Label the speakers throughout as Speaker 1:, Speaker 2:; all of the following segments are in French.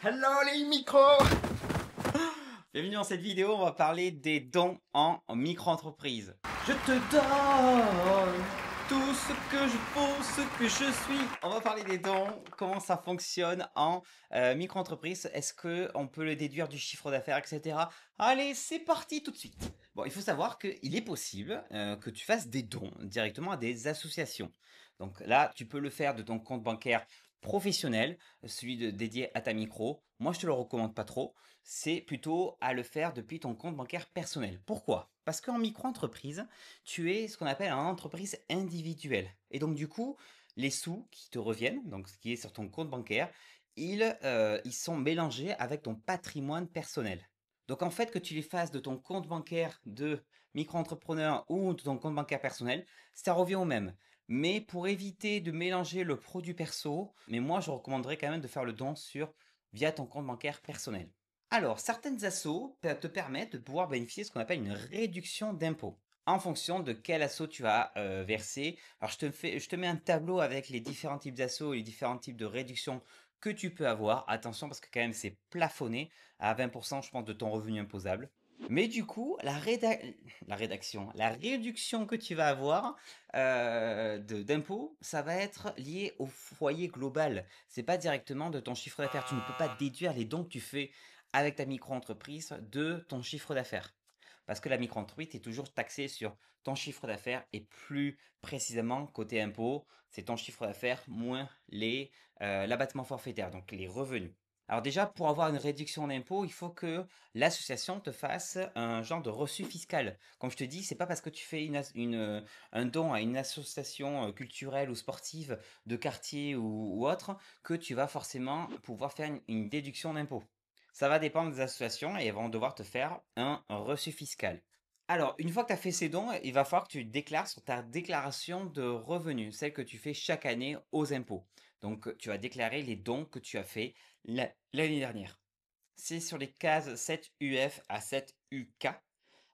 Speaker 1: Hello les micros! Bienvenue dans cette vidéo, on va parler des dons en micro-entreprise. Je te donne tout ce que je vaux, ce que je suis. On va parler des dons, comment ça fonctionne en micro-entreprise. Est-ce qu'on peut le déduire du chiffre d'affaires, etc. Allez, c'est parti tout de suite. Bon, il faut savoir qu'il est possible que tu fasses des dons directement à des associations. Donc là, tu peux le faire de ton compte bancaire professionnel, dédié à ta micro. Moi, je te le recommande pas trop. C'est plutôt à le faire depuis ton compte bancaire personnel. Pourquoi? Parce qu'en micro-entreprise, tu es ce qu'on appelle une entreprise individuelle. Et donc, du coup, les sous qui te reviennent, donc ce qui est sur ton compte bancaire, ils sont mélangés avec ton patrimoine personnel. Donc, en fait, que tu les fasses de ton compte bancaire de micro-entrepreneur ou de ton compte bancaire personnel, ça revient au même. Mais pour éviter de mélanger le produit perso, mais moi je recommanderais quand même de faire le don via ton compte bancaire personnel. Alors, certaines assos te permettent de pouvoir bénéficier de ce qu'on appelle une réduction d'impôt en fonction de quel asso tu as versé. Alors, je te mets un tableau avec les différents types d'assos et les différents types de réductions que tu peux avoir. Attention parce que quand même c'est plafonné à 20% je pense de ton revenu imposable. Mais du coup, la réduction que tu vas avoir d'impôt, ça va être lié au foyer global. C'est pas directement de ton chiffre d'affaires. Tu ne peux pas déduire les dons que tu fais avec ta micro-entreprise de ton chiffre d'affaires. Parce que la micro-entreprise est toujours taxée sur ton chiffre d'affaires et plus précisément côté impôt, c'est ton chiffre d'affaires moins l'abattement forfaitaire, donc les revenus. Alors déjà, pour avoir une réduction d'impôt, il faut que l'association te fasse un genre de reçu fiscal. Comme je te dis, c'est pas parce que tu fais un don à une association culturelle ou sportive de quartier ou autre que tu vas forcément pouvoir faire une déduction d'impôt. Ça va dépendre des associations et elles vont devoir te faire un reçu fiscal. Alors, une fois que tu as fait ces dons, il va falloir que tu déclares sur ta déclaration de revenus, celle que tu fais chaque année aux impôts. Donc, tu vas déclarer les dons que tu as fait l'année dernière. C'est sur les cases 7UF à 7UK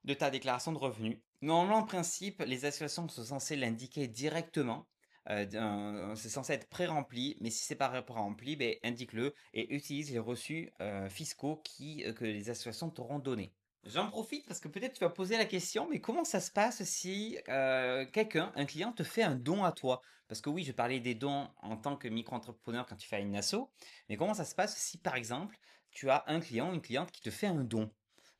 Speaker 1: de ta déclaration de revenus. Normalement, en principe, les associations sont censées l'indiquer directement. C'est censé être pré-rempli, mais si c'est pas pré-rempli, ben, indique-le et utilise les reçus fiscaux que les associations t'auront donnés. J'en profite parce que peut-être tu vas poser la question, mais comment ça se passe si un client te fait un don à toi? Parce que oui, je parlais des dons en tant que micro-entrepreneur quand tu fais une asso, mais comment ça se passe si par exemple tu as un client ou une cliente qui te fait un don?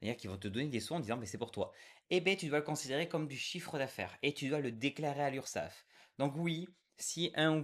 Speaker 1: C'est-à-dire qu'ils vont te donner des sous en disant mais c'est pour toi. Eh bien, tu dois le considérer comme du chiffre d'affaires et tu dois le déclarer à l'URSSAF. Donc oui, si un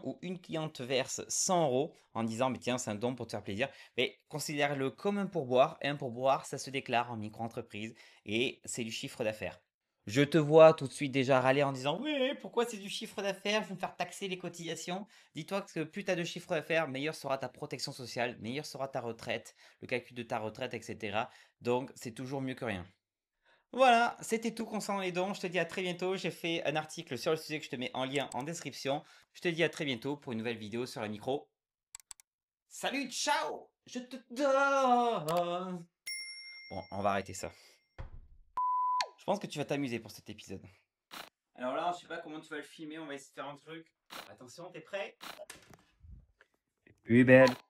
Speaker 1: ou une cliente te verse 100 euros en disant mais tiens c'est un don pour te faire plaisir, mais considère-le comme un pourboire et un pourboire ça se déclare en micro-entreprise et c'est du chiffre d'affaires. Je te vois tout de suite déjà râler en disant oui pourquoi c'est du chiffre d'affaires, je vais me faire taxer les cotisations. Dis-toi que plus tu as de chiffre d'affaires, meilleure sera ta protection sociale, meilleure sera ta retraite, le calcul de ta retraite, etc. Donc c'est toujours mieux que rien. Voilà, c'était tout concernant les dons. Je te dis à très bientôt. J'ai fait un article sur le sujet que je te mets en lien en description. Je te dis à très bientôt pour une nouvelle vidéo sur la micro. Salut, ciao! Je te donne. Bon, on va arrêter ça. Je pense que tu vas t'amuser pour cet épisode. Alors là, je sais pas comment tu vas le filmer. On va essayer de faire un truc. Attention, t'es prêt? Plus belle.